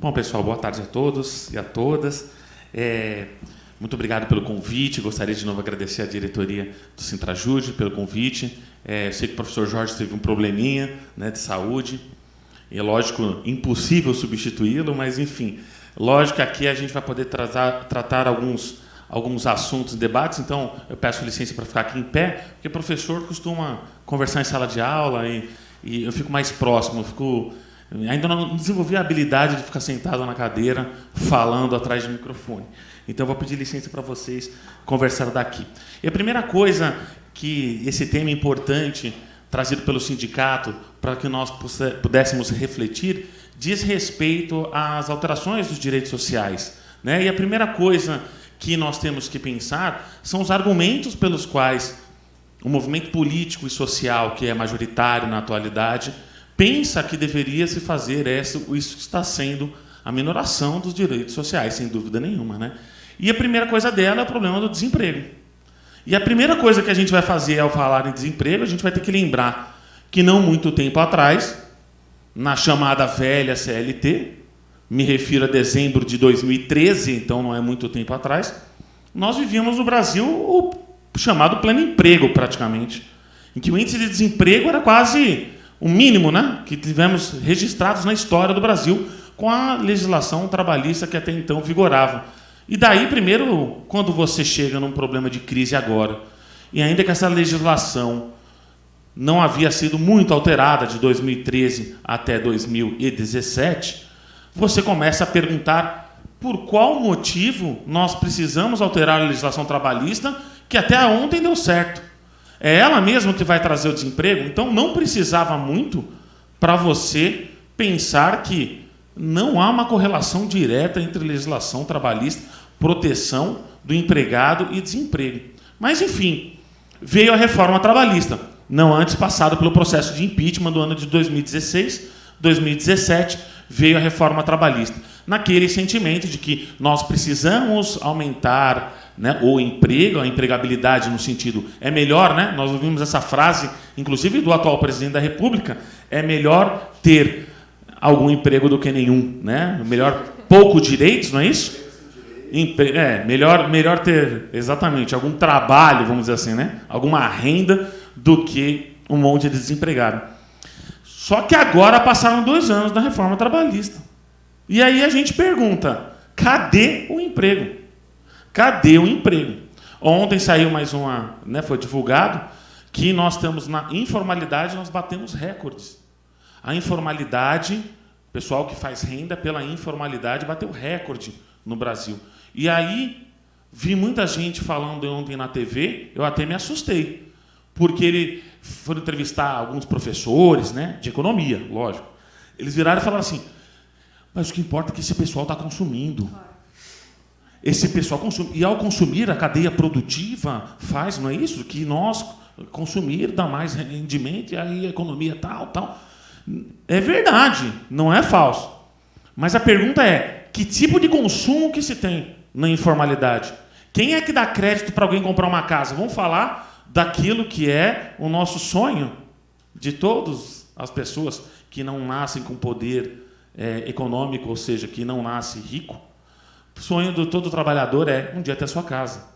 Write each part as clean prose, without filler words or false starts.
Bom, pessoal, boa tarde a todos e a todas. Muito obrigado pelo convite. Gostaria de novo agradecer à diretoria do Sintrajude pelo convite. Sei que o professor Jorge teve um probleminha, né, de saúde. E, lógico, impossível substituí-lo, mas, enfim, lógico que aqui a gente vai poder tratar alguns assuntos e debates. Então, eu peço licença para ficar aqui em pé, porque o professor costuma conversar em sala de aula e eu fico mais próximo, ainda não desenvolvi a habilidade de ficar sentado na cadeira falando atrás do microfone. Então, eu vou pedir licença para vocês conversar daqui. E a primeira coisa que esse tema importante, trazido pelo sindicato, para que nós pudéssemos refletir, diz respeito às alterações dos direitos sociais, né? E a primeira coisa que nós temos que pensar são os argumentos pelos quais o movimento político e social, que é majoritário na atualidade, pensa que deveria se fazer isso que está sendo a minoração dos direitos sociais, sem dúvida nenhuma, né? E a primeira coisa dela é o problema do desemprego. E a primeira coisa que a gente vai fazer ao falar em desemprego, a gente vai ter que lembrar que não muito tempo atrás, na chamada velha CLT, me refiro a dezembro de 2013, então não é muito tempo atrás, nós vivíamos no Brasil o chamado pleno emprego, praticamente, em que o índice de desemprego era quase o mínimo, né, que tivemos registrados na história do Brasil com a legislação trabalhista que até então vigorava. E daí, primeiro, quando você chega num problema de crise agora, e ainda que essa legislação não havia sido muito alterada de 2013 até 2017, você começa a perguntar por qual motivo nós precisamos alterar a legislação trabalhista, que até ontem deu certo. É ela mesma que vai trazer o desemprego? Então, não precisava muito para você pensar que não há uma correlação direta entre legislação trabalhista, proteção do empregado e desemprego. Mas, enfim, veio a reforma trabalhista, não antes passada pelo processo de impeachment do ano de 2016, 2017, veio a reforma trabalhista. Naquele sentimento de que nós precisamos aumentar, né, o emprego, a empregabilidade no sentido... É melhor, né? Nós ouvimos essa frase, inclusive do atual presidente da República, é melhor ter algum emprego do que nenhum, né? Melhor pouco direitos, não é isso? Melhor ter, exatamente, algum trabalho, vamos dizer assim, né? Alguma renda do que um monte de desempregado. Só que agora passaram 2 anos da reforma trabalhista. E aí a gente pergunta, cadê o emprego? Cadê o emprego? Ontem saiu mais uma, né, foi divulgado, que nós estamos na informalidade, nós batemos recordes. A informalidade, o pessoal que faz renda pela informalidade, bateu recorde no Brasil. E aí, vi muita gente falando ontem na TV, eu até me assustei, porque eles foram entrevistar alguns professores, né, de economia, lógico. Eles viraram e falaram assim, mas o que importa é que esse pessoal está consumindo. Esse pessoal consome. E ao consumir, a cadeia produtiva faz, não é isso? Que nós consumir dá mais rendimento e aí a economia tal. É verdade, não é falso. Mas a pergunta é, que tipo de consumo que se tem na informalidade? Quem é que dá crédito para alguém comprar uma casa? Vamos falar daquilo que é o nosso sonho de todas as pessoas que não nascem com poder econômico, ou seja, que não nasce rico. O sonho de todo trabalhador é um dia ter sua casa.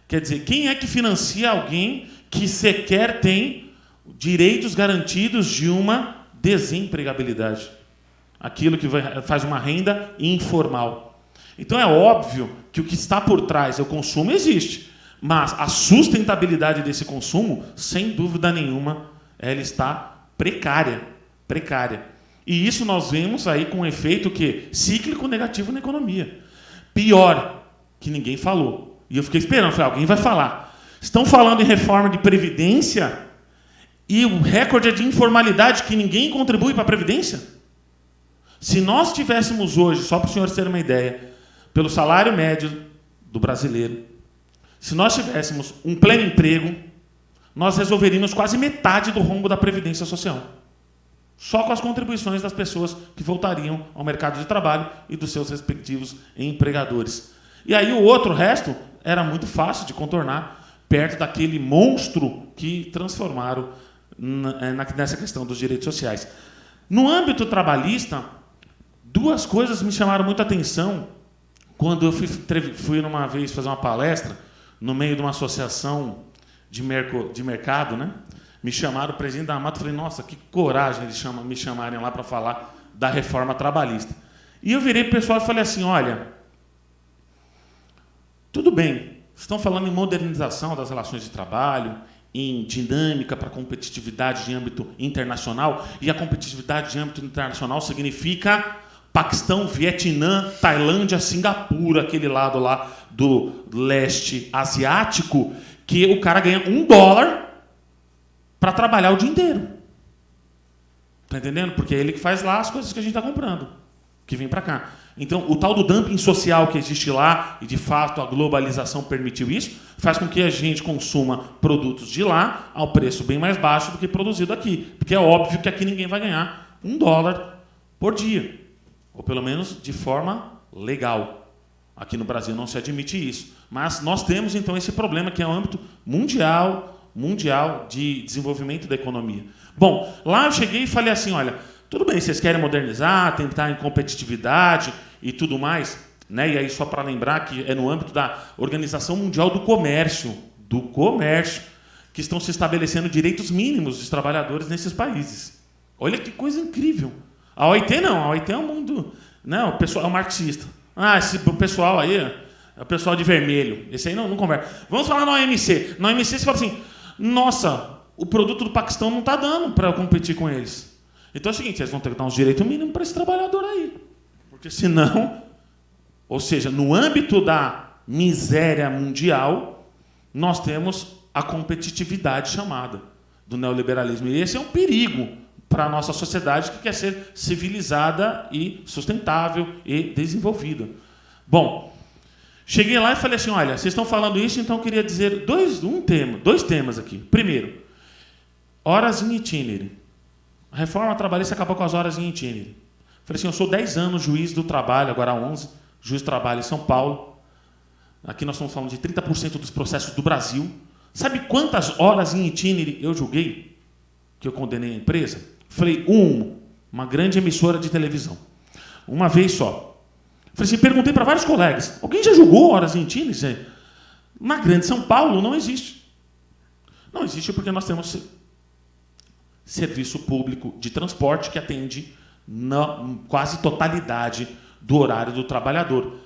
Quer dizer, quem é que financia alguém que sequer tem direitos garantidos de uma desempregabilidade? Aquilo que faz uma renda informal. Então é óbvio que o que está por trás, o consumo existe, mas a sustentabilidade desse consumo, sem dúvida nenhuma, ela está precária. E isso nós vemos aí com um efeito que cíclico negativo na economia. Pior, que ninguém falou. E eu fiquei esperando, falei, alguém vai falar. Estão falando em reforma de previdência e o recorde é de informalidade, que ninguém contribui para a previdência? Se nós tivéssemos hoje, só para os senhores terem uma ideia, pelo salário médio do brasileiro, se nós tivéssemos um pleno emprego, nós resolveríamos quase metade do rombo da previdência social. Só com as contribuições das pessoas que voltariam ao mercado de trabalho e dos seus respectivos empregadores. E aí o resto, era muito fácil de contornar perto daquele monstro que transformaram nessa questão dos direitos sociais. No âmbito trabalhista, Duas coisas me chamaram muita atenção quando eu fui numa vez fazer uma palestra no meio de uma associação de mercado, né? Me chamaram, o presidente da AMAT, falei, nossa, que coragem eles me chamarem lá para falar da reforma trabalhista. E eu virei para o pessoal e falei assim, olha, tudo bem, vocês estão falando em modernização das relações de trabalho, em dinâmica para competitividade de âmbito internacional, e a competitividade de âmbito internacional significa Paquistão, Vietnã, Tailândia, Singapura, aquele lado lá do leste asiático, que o cara ganha $1 para trabalhar o dia inteiro. Está entendendo? Porque é ele que faz lá as coisas que a gente está comprando, que vem para cá. Então, o tal do dumping social que existe lá, e de fato a globalização permitiu isso, faz com que a gente consuma produtos de lá ao preço bem mais baixo do que produzido aqui. Porque é óbvio que aqui ninguém vai ganhar $1 por dia. Ou pelo menos de forma legal. Aqui no Brasil não se admite isso. Mas nós temos, então, esse problema que é um âmbito mundial de desenvolvimento da economia. Bom, lá eu cheguei e falei assim, olha, tudo bem, vocês querem modernizar, tentar em competitividade e tudo mais, né? E aí só para lembrar que é no âmbito da Organização Mundial do Comércio, que estão se estabelecendo direitos mínimos dos trabalhadores nesses países. Olha que coisa incrível. A OIT não, a OIT é um mundo... Não, o pessoal é um marxista. O pessoal aí é o pessoal de vermelho. Esse aí não conversa. Vamos falar na OMC. Na OMC você fala assim, nossa, o produto do Paquistão não está dando para eu competir com eles. Então é o seguinte, vocês vão ter que dar uns direitos mínimos para esse trabalhador aí. Porque senão... Ou seja, no âmbito da miséria mundial, nós temos a competitividade chamada do neoliberalismo. E esse é um perigo para a nossa sociedade que quer ser civilizada e sustentável e desenvolvida. Bom, cheguei lá e falei assim, olha, vocês estão falando isso, então eu queria dizer dois temas aqui. Primeiro, horas em itinerary. A reforma trabalhista acabou com as horas em itinerary. Falei assim, eu sou 10 anos juiz do trabalho, agora 11, juiz do trabalho em São Paulo. Aqui nós estamos falando de 30% dos processos do Brasil. Sabe quantas horas em itinerary eu julguei? Que eu condenei a empresa? Falei, uma grande emissora de televisão. Uma vez só. Falei assim, perguntei para vários colegas, alguém já julgou horas em itinerary? Na grande São Paulo não existe. Não existe porque nós temos serviço público de transporte que atende na quase totalidade do horário do trabalhador.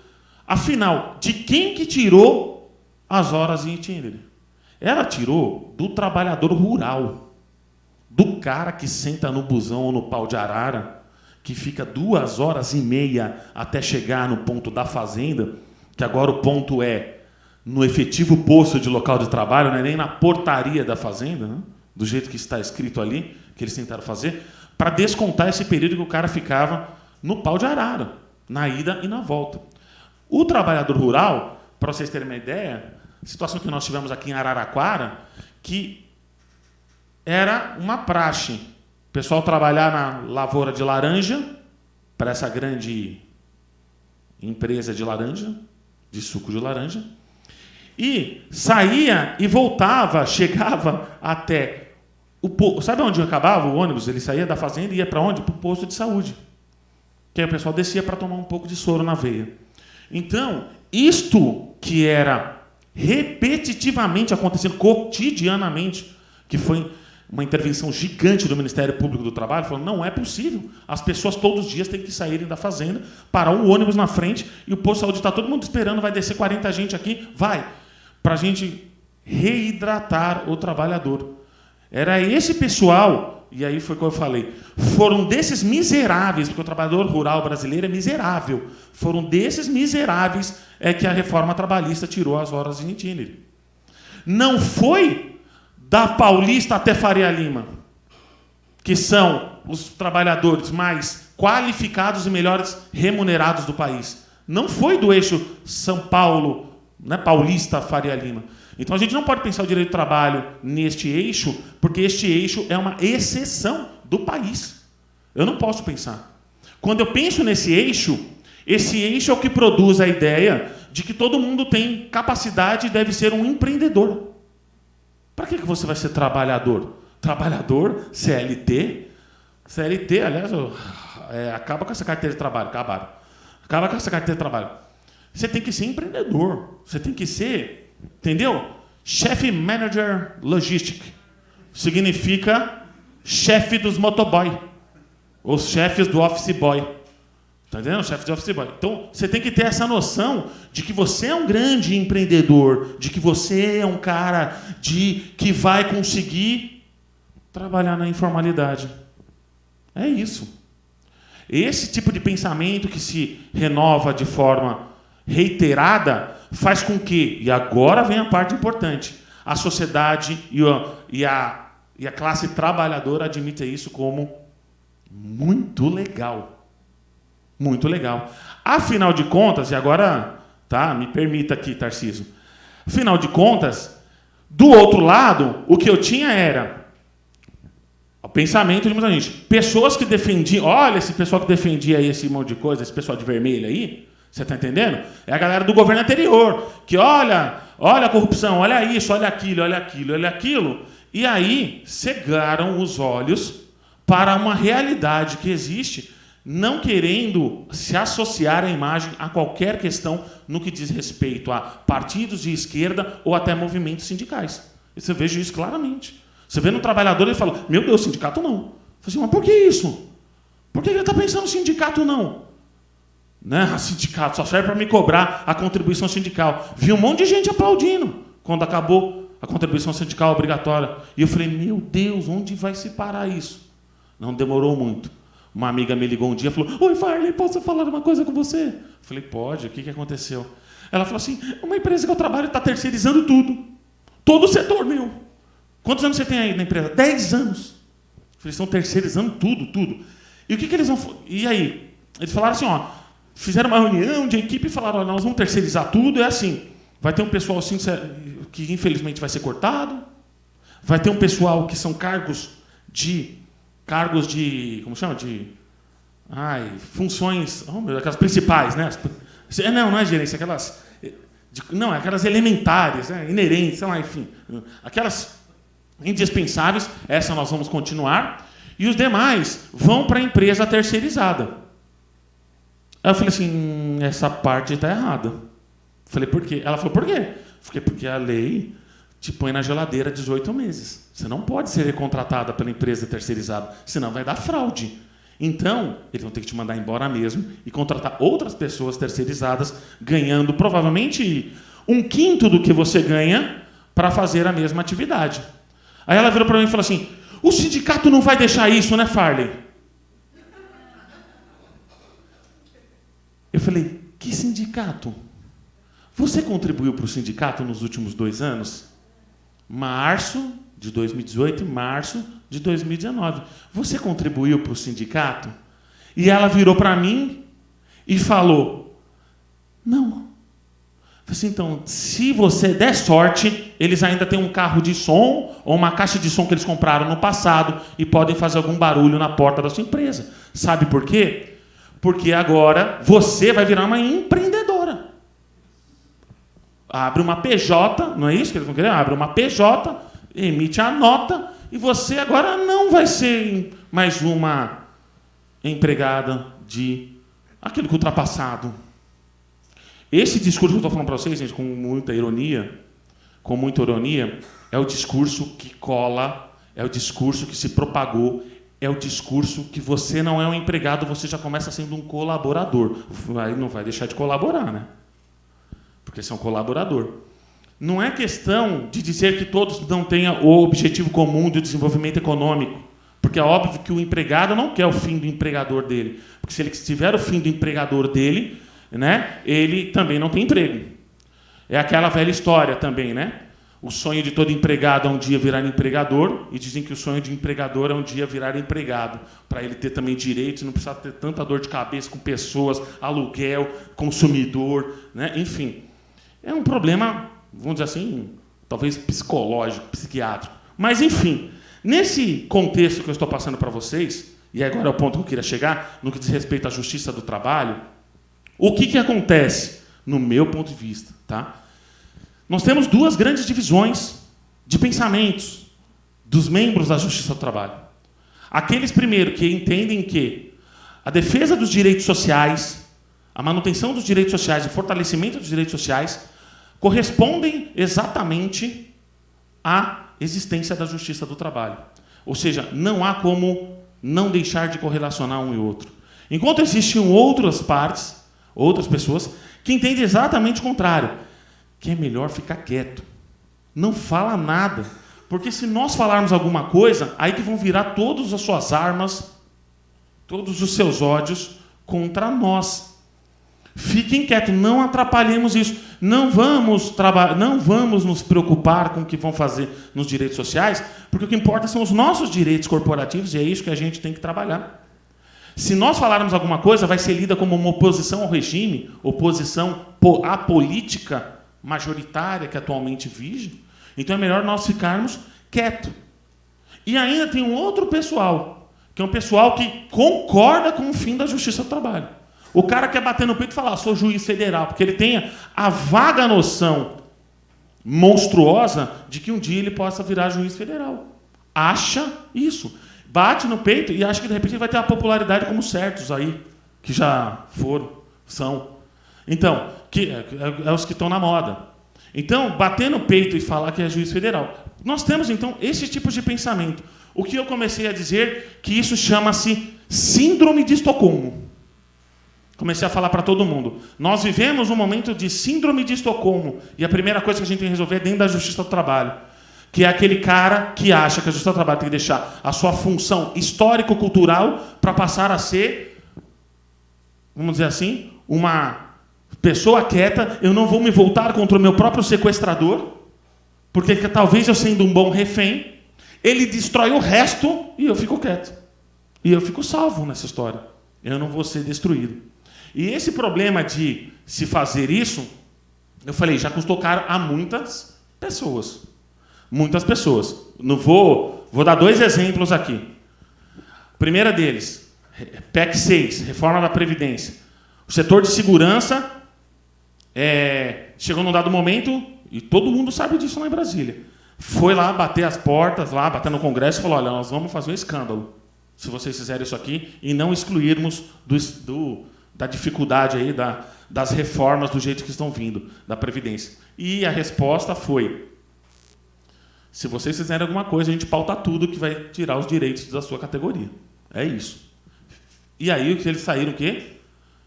Afinal, de quem que tirou as horas em itinerary? Ela tirou do trabalhador rural, do cara que senta no busão ou no pau de arara, que fica 2h30 até chegar no ponto da fazenda, que agora o ponto é no efetivo posto de local de trabalho, não é nem na portaria da fazenda, né? Do jeito que está escrito ali, que eles tentaram fazer, para descontar esse período que o cara ficava no pau de arara, na ida e na volta. O trabalhador rural, para vocês terem uma ideia, a situação que nós tivemos aqui em Araraquara, que era uma praxe. O pessoal trabalhar na lavoura de laranja, para essa grande empresa de laranja, de suco de laranja, e saía e voltava, chegava até... Sabe onde acabava o ônibus? Ele saía da fazenda e ia para onde? Para o posto de saúde. Que aí o pessoal descia para tomar um pouco de soro na veia. Então, isto que era repetitivamente acontecendo, cotidianamente, que foi uma intervenção gigante do Ministério Público do Trabalho, falando, não é possível. As pessoas todos os dias têm que saírem da fazenda, parar um ônibus na frente e o posto de saúde está todo mundo esperando, vai descer 40 gente aqui, vai, para a gente reidratar o trabalhador. Era esse pessoal, e aí foi o que eu falei, foram desses miseráveis, porque o trabalhador rural brasileiro é miserável, foram desses miseráveis que a reforma trabalhista tirou as horas em itinerary. Não foi da Paulista até Faria Lima, que são os trabalhadores mais qualificados e melhores remunerados do país. Não foi do eixo São Paulo, né, Paulista, Faria Lima. Então, a gente não pode pensar o direito do trabalho neste eixo, porque este eixo é uma exceção do país. Eu não posso pensar. Quando eu penso nesse eixo, esse eixo é o que produz a ideia de que todo mundo tem capacidade e deve ser um empreendedor. Para que você vai ser trabalhador? Trabalhador, CLT. CLT, aliás, acaba com essa carteira de trabalho, acaba com essa carteira de trabalho. Você tem que ser empreendedor, você tem que ser, entendeu? Chefe Manager Logistic. Significa chefe dos motoboy, os chefes do office boy. Está entendendo? Chefe de office boy. Então, você tem que ter essa noção de que você é um grande empreendedor, de que você é um cara que vai conseguir trabalhar na informalidade. É isso. Esse tipo de pensamento que se renova de forma reiterada faz com que, e agora vem a parte importante, a sociedade e a classe trabalhadora admita isso como muito legal. Muito legal. Afinal de contas, e agora, tá, me permita aqui, Tarcísio. Afinal de contas, do outro lado, o que eu tinha era o pensamento de muita gente. Pessoas que defendiam, olha esse pessoal que defendia aí esse monte de coisa, esse pessoal de vermelho aí, você está entendendo? É a galera do governo anterior, que olha a corrupção, olha isso, olha aquilo, olha aquilo, olha aquilo. E aí cegaram os olhos para uma realidade que existe, não querendo se associar a imagem a qualquer questão no que diz respeito a partidos de esquerda ou até movimentos sindicais. E você veja isso claramente. Você vê no trabalhador e fala, meu Deus, sindicato não. Eu falo assim, mas por que isso? Por que ele está pensando sindicato não? Né? Sindicato só serve para me cobrar a contribuição sindical. Vi um monte de gente aplaudindo quando acabou a contribuição sindical obrigatória. E eu falei, meu Deus, onde vai se parar isso? Não demorou muito. Uma amiga me ligou um dia e falou, oi, Farley, posso falar uma coisa com você? Eu falei, pode, o que aconteceu? Ela falou assim, uma empresa que eu trabalho está terceirizando tudo. Todo o setor meu. Quantos anos você tem aí na empresa? 10 anos. Eles estão terceirizando tudo. E o que eles vão... E aí? Eles falaram assim, ó, fizeram uma reunião de equipe e falaram, ó, nós vamos terceirizar tudo, é assim, vai ter um pessoal assim que infelizmente vai ser cortado, vai ter um pessoal que são cargos de, como chama? Funções, aquelas principais, né? Não é gerência, aquelas elementares, né? Inerentes, sei lá, enfim. Aquelas indispensáveis, essa nós vamos continuar, e os demais vão para a empresa terceirizada. Aí eu falei assim, essa parte está errada. Falei, por quê? Ela falou, por quê? Falei, porque a lei te põe na geladeira 18 meses. Você não pode ser recontratada pela empresa terceirizada, senão vai dar fraude. Então, eles vão ter que te mandar embora mesmo e contratar outras pessoas terceirizadas, ganhando provavelmente 1/5 do que você ganha para fazer a mesma atividade. Aí ela virou para mim e falou assim, o sindicato não vai deixar isso, né, Farley? Eu falei, que sindicato? Você contribuiu para o sindicato nos últimos 2 anos? Março de 2018 e março de 2019. Você contribuiu para o sindicato? E ela virou para mim e falou, não. Eu falei assim, então, se você der sorte, eles ainda têm um carro de som ou uma caixa de som que eles compraram no passado e podem fazer algum barulho na porta da sua empresa. Sabe por quê? Porque agora você vai virar uma empreendedora. Abre uma PJ, não é isso que eles vão querer? Abre uma PJ, emite a nota e você agora não vai ser mais uma empregada de aquilo que ultrapassado. Esse discurso que eu estou falando para vocês, gente, com muita ironia, é o discurso que cola, é o discurso que se propagou, é o discurso que você não é um empregado, você já começa sendo um colaborador. Aí não vai deixar de colaborar, né? Porque você é um colaborador. Não é questão de dizer que todos não tenham o objetivo comum do desenvolvimento econômico. Porque é óbvio que o empregado não quer o fim do empregador dele. Porque se ele tiver o fim do empregador dele, né, ele também não tem emprego. É aquela velha história também, né? O sonho de todo empregado é um dia virar empregador, e dizem que o sonho de empregador é um dia virar empregado, para ele ter também direitos, não precisar ter tanta dor de cabeça com pessoas, aluguel, consumidor, né? Enfim. É um problema, vamos dizer assim, talvez psicológico, psiquiátrico. Mas, enfim, nesse contexto que eu estou passando para vocês, e agora é o ponto que eu queria chegar, no que diz respeito à justiça do trabalho, o que acontece, no meu ponto de vista, tá? Nós temos 2 grandes divisões de pensamentos dos membros da Justiça do Trabalho. Aqueles, primeiro, que entendem que A defesa dos direitos sociais, a manutenção dos direitos sociais e fortalecimento dos direitos sociais correspondem exatamente à existência da justiça do trabalho. Ou seja, não há como não deixar de correlacionar um e outro. Enquanto existem outras partes, outras pessoas, que entendem exatamente o contrário, que é melhor ficar quieto. Não fala nada. Porque se nós falarmos alguma coisa, aí que vão virar todas as suas armas, todos os seus ódios contra nós. Fiquem quietos, não atrapalhemos isso. Não vamos nos preocupar com o que vão fazer nos direitos sociais, porque o que importa são os nossos direitos corporativos, e é isso que a gente tem que trabalhar. Se nós falarmos alguma coisa, vai ser lida como uma oposição ao regime, oposição à política majoritária que atualmente vige. Então é melhor nós ficarmos quietos. E ainda tem um outro pessoal, que é um pessoal que concorda com o fim da justiça do trabalho. O cara quer bater no peito e falar, sou juiz federal, porque ele tem a vaga noção monstruosa de que um dia ele possa virar juiz federal. Acha isso. Bate no peito e acha que de repente ele vai ter a popularidade como certos aí, que já são. Então, é os que estão na moda. Então, bater no peito e falar que é juiz federal. Nós temos, então, esse tipo de pensamento. O que eu comecei a dizer que isso chama-se síndrome de Estocolmo. Comecei a falar para todo mundo. Nós vivemos um momento de síndrome de Estocolmo. E a primeira coisa que a gente tem que resolver é dentro da justiça do trabalho. Que é aquele cara que acha que a justiça do trabalho tem que deixar a sua função histórico-cultural para passar a ser, vamos dizer assim, uma pessoa quieta. Eu não vou me voltar contra o meu próprio sequestrador, porque talvez eu sendo um bom refém, ele destrói o resto e eu fico quieto. E eu fico salvo nessa história. Eu não vou ser destruído. E esse problema de se fazer isso, eu falei, já custou caro a muitas pessoas. Muitas pessoas. Vou dar 2 exemplos aqui. Primeira deles, PEC 6, reforma da Previdência. O setor de segurança chegou num dado momento, e todo mundo sabe disso lá em Brasília, foi lá bater as portas, lá bater no Congresso e falou, olha, nós vamos fazer um escândalo se vocês fizerem isso aqui e não excluirmos da dificuldade aí das reformas do jeito que estão vindo, da Previdência. E a resposta foi, se vocês fizerem alguma coisa, a gente pauta tudo que vai tirar os direitos da sua categoria. É isso. E aí eles saíram o quê?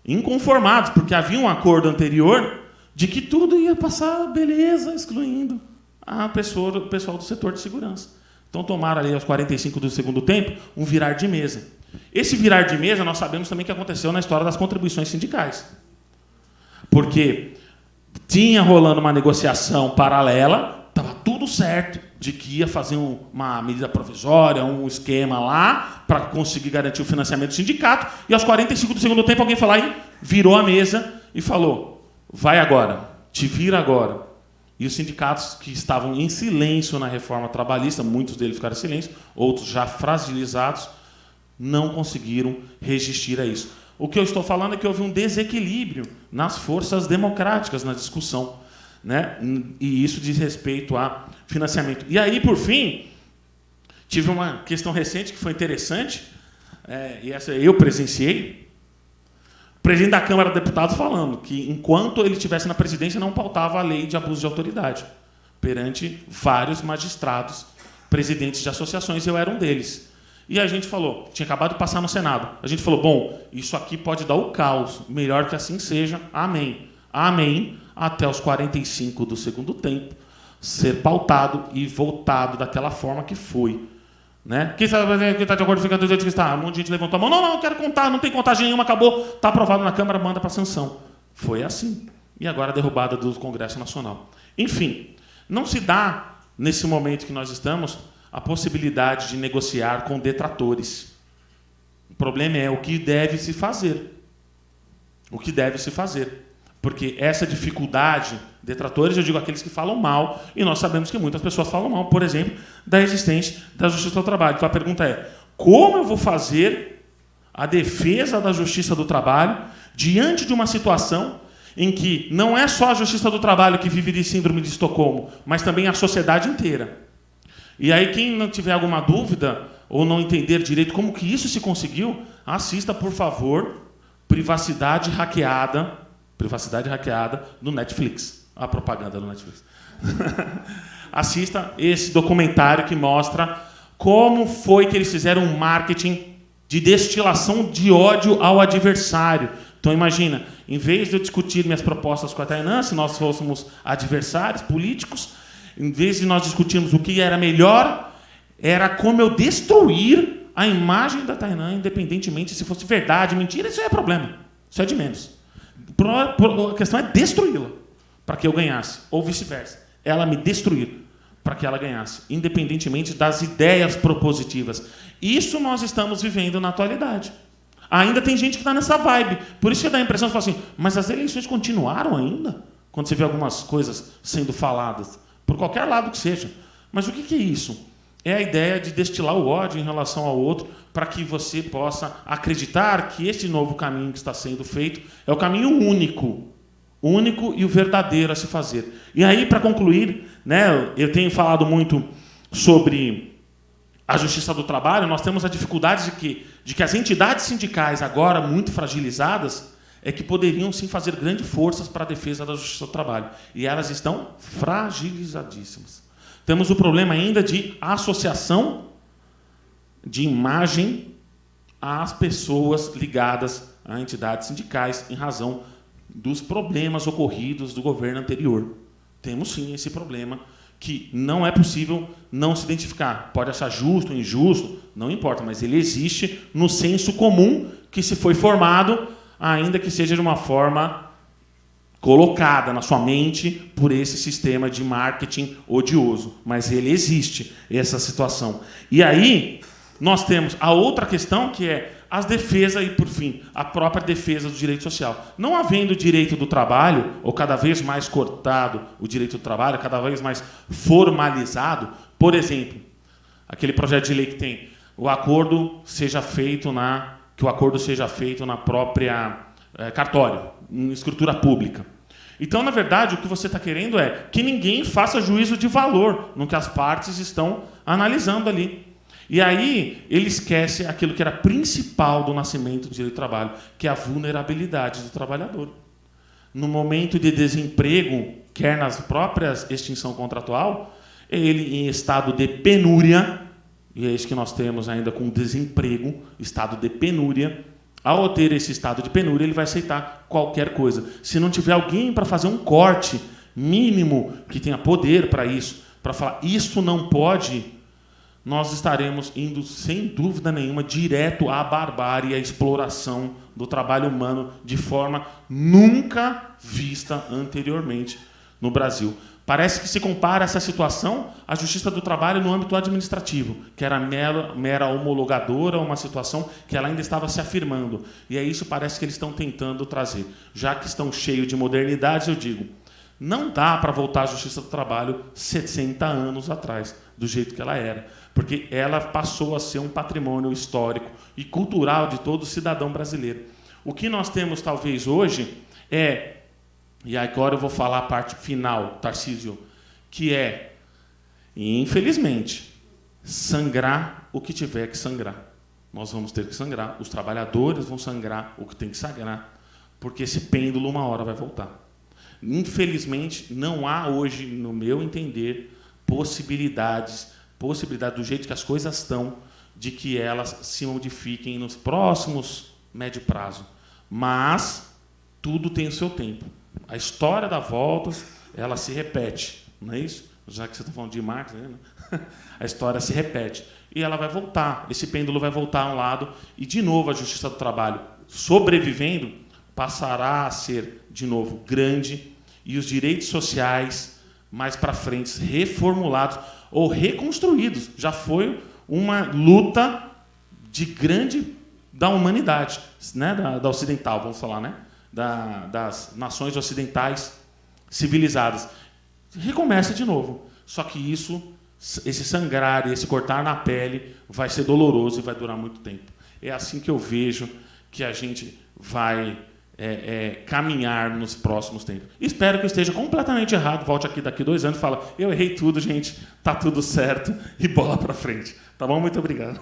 Inconformados, porque havia um acordo anterior de que tudo ia passar beleza, excluindo o pessoal do setor de segurança. Então tomaram ali aos 45 do segundo tempo um virar de mesa. Esse virar de mesa nós sabemos também que aconteceu na história das contribuições sindicais. Porque tinha rolando uma negociação paralela, estava tudo certo de que ia fazer uma medida provisória, um esquema lá para conseguir garantir o financiamento do sindicato, e aos 45 do segundo tempo alguém foi lá e virou a mesa e falou, vai agora, te vira agora. E os sindicatos que estavam em silêncio na reforma trabalhista, muitos deles ficaram em silêncio, outros já fragilizados, não conseguiram resistir a isso. O que eu estou falando é que houve um desequilíbrio nas forças democráticas na discussão, né? E isso diz respeito a financiamento. E aí, por fim, tive uma questão recente que foi interessante, e essa eu presenciei, o presidente da Câmara de Deputados falando que, enquanto ele estivesse na presidência, não pautava a lei de abuso de autoridade, perante vários magistrados, presidentes de associações, eu era um deles. E a gente falou, tinha acabado de passar no Senado, a gente falou, bom, isso aqui pode dar o caos, melhor que assim seja, amém. Amém, até os 45 do segundo tempo, ser pautado e votado daquela forma que foi. Né? Quem está de acordo fica do jeito que está. Um monte de gente levantou a mão, não, quero contar, não tem contagem nenhuma, acabou, está aprovado na Câmara, manda para sanção. Foi assim. E agora a derrubada do Congresso Nacional. Enfim, não se dá, nesse momento que nós estamos, a possibilidade de negociar com detratores. O problema é o que deve se fazer. O que deve se fazer. Porque essa dificuldade, detratores, eu digo aqueles que falam mal, e nós sabemos que muitas pessoas falam mal, por exemplo, da existência da justiça do trabalho. Então a pergunta é, como eu vou fazer a defesa da justiça do trabalho diante de uma situação em que não é só a justiça do trabalho que vive de síndrome de Estocolmo, mas também a sociedade inteira? E aí, quem não tiver alguma dúvida, ou não entender direito como que isso se conseguiu, assista, por favor, Privacidade Hackeada no Netflix. A propaganda do Netflix. Assista esse documentário que mostra como foi que eles fizeram um marketing de destilação de ódio ao adversário. Então, imagina, em vez de eu discutir minhas propostas com a Tainã, se nós fôssemos adversários políticos, em vez de nós discutirmos o que era melhor, era como eu destruir a imagem da Tainã, independentemente se fosse verdade, mentira, isso é problema. Isso é de menos. A questão é destruí-la para que eu ganhasse, ou vice-versa. Ela me destruir para que ela ganhasse, independentemente das ideias propositivas. Isso nós estamos vivendo na atualidade. Ainda tem gente que está nessa vibe. Por isso que dá a impressão de falar assim, mas as eleições continuaram ainda? Quando você vê algumas coisas sendo faladas, por qualquer lado que seja. Mas o que é isso? É a ideia de destilar o ódio em relação ao outro para que você possa acreditar que este novo caminho que está sendo feito é o caminho único e o verdadeiro a se fazer. E aí, para concluir, né, eu tenho falado muito sobre a justiça do trabalho, nós temos a dificuldade de que as entidades sindicais, agora muito fragilizadas, é que poderiam sim fazer grandes forças para a defesa da justiça do trabalho. E elas estão fragilizadíssimas. Temos o problema ainda de associação de imagem às pessoas ligadas a entidades sindicais em razão dos problemas ocorridos do governo anterior. Temos sim esse problema que não é possível não se identificar. Pode achar justo ou injusto, não importa, mas ele existe no senso comum que se foi formado, ainda que seja de uma forma colocada na sua mente por esse sistema de marketing odioso. Mas ele existe, essa situação. E aí, nós temos a outra questão, que é as defesas e, por fim, a própria defesa do direito social. Não havendo direito do trabalho, ou cada vez mais cortado o direito do trabalho, cada vez mais formalizado, por exemplo, aquele projeto de lei que tem o acordo seja feito na própria cartório, em escritura pública. Então, na verdade, o que você está querendo é que ninguém faça juízo de valor no que as partes estão analisando ali. E aí, ele esquece aquilo que era principal do nascimento do direito do trabalho, que é a vulnerabilidade do trabalhador. No momento de desemprego, quer nas próprias extinção contratual, ele em estado de penúria, e é isso que nós temos ainda com desemprego, estado de penúria. Ao ter esse estado de penúria, ele vai aceitar qualquer coisa. Se não tiver alguém para fazer um corte mínimo, que tenha poder para isso, para falar, isso não pode, nós estaremos indo, sem dúvida nenhuma, direto à barbárie, à exploração do trabalho humano de forma nunca vista anteriormente no Brasil. Parece que se compara essa situação à justiça do trabalho no âmbito administrativo, que era mera homologadora, uma situação que ela ainda estava se afirmando. E é isso parece que eles estão tentando trazer. Já que estão cheios de modernidades, eu digo, não dá para voltar à justiça do trabalho 60 anos atrás, do jeito que ela era. Porque ela passou a ser um patrimônio histórico e cultural de todo cidadão brasileiro. O que nós temos, talvez, hoje é, e agora eu vou falar a parte final, Tarcísio, que é, infelizmente, sangrar o que tiver que sangrar. Nós vamos ter que sangrar, os trabalhadores vão sangrar o que tem que sangrar, porque esse pêndulo uma hora vai voltar. Infelizmente, não há hoje, no meu entender, possibilidade do jeito que as coisas estão, de que elas se modifiquem nos próximos médio prazo. Mas tudo tem o seu tempo. A história da volta, ela se repete, não é isso? Já que você está falando de Marx, né? A história se repete. E ela vai voltar, esse pêndulo vai voltar a um lado, e, de novo, a justiça do trabalho, sobrevivendo, passará a ser, de novo, grande, e os direitos sociais, mais para frente, reformulados ou reconstruídos. Já foi uma luta de grande da humanidade, né? da ocidental, vamos falar, né? Das nações ocidentais civilizadas. Recomeça de novo. Só que esse sangrar e esse cortar na pele vai ser doloroso e vai durar muito tempo. É assim que eu vejo que a gente vai caminhar nos próximos tempos. Espero que eu esteja completamente errado, volte aqui daqui 2 anos e fale, eu errei tudo, gente, tá tudo certo, e bola para frente. Tá bom? Muito obrigado.